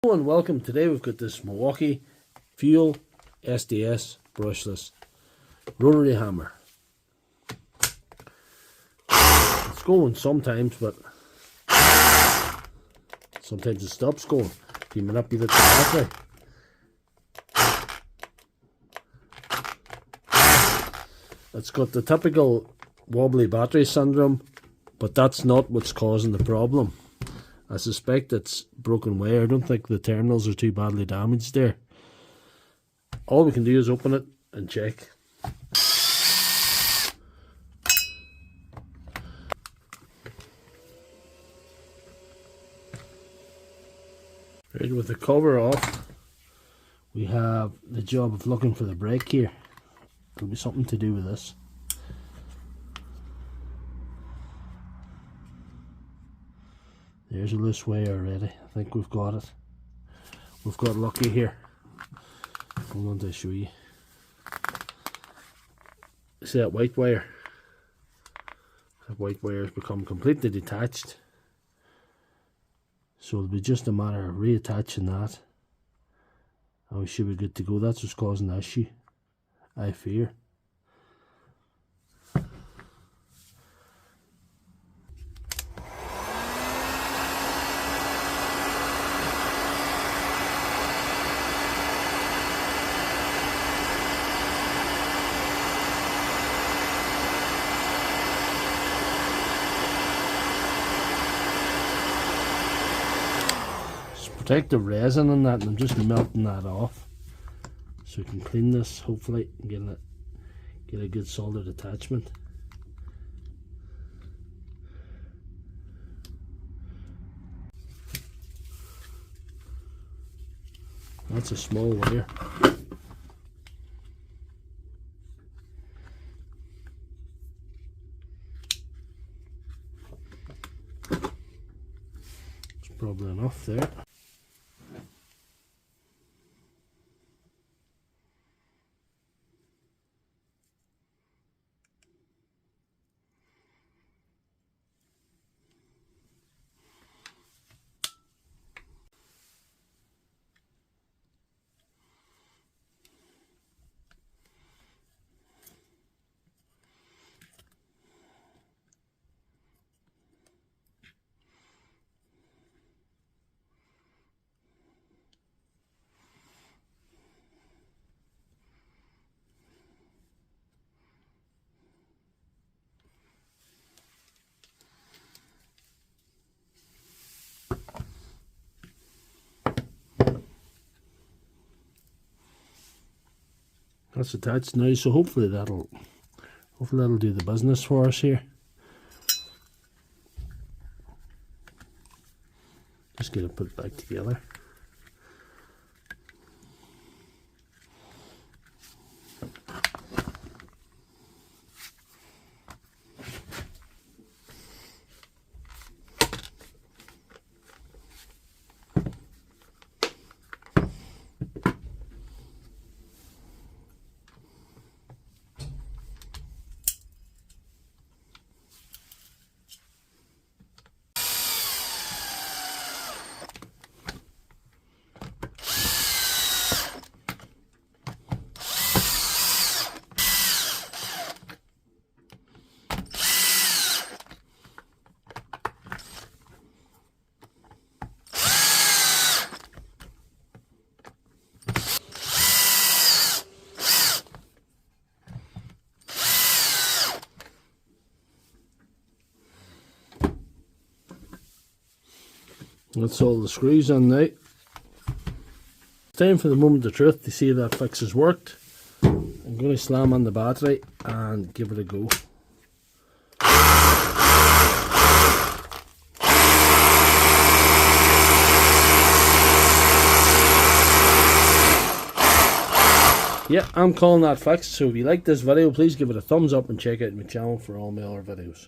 Hello and welcome. Today we've got this Milwaukee Fuel SDS brushless rotary hammer. It's going sometimes, but sometimes it stops going. You manipulate the battery. It's got the typical wobbly battery syndrome, but that's not what's causing the problem. I suspect it's broken wire. I don't think the terminals are too badly damaged there. All we can do is open it and check. Right, with the cover off, we have the job of looking for the brake here. It'll be something to do with this. There's a loose wire already. I think we've got it. We've got lucky here. Hold on to show you. See that white wire? That white wire has become completely detached. So it'll be just a matter of reattaching that, and we should be good to go. That's what's causing the issue, I fear. Protective resin in that, and I'm just melting that off so we can clean this hopefully and get a good solid attachment. That's a small wire. It's probably enough there. That's attached now, so hopefully that'll do the business for us here. Just get it put back together. That's all the screws in now. Time for the moment of truth to see if that fix has worked. I'm going to slam on the battery and give it a go. Yeah, I'm calling that fixed. So if you like this video, please give it a thumbs up and check out my channel for all my other videos.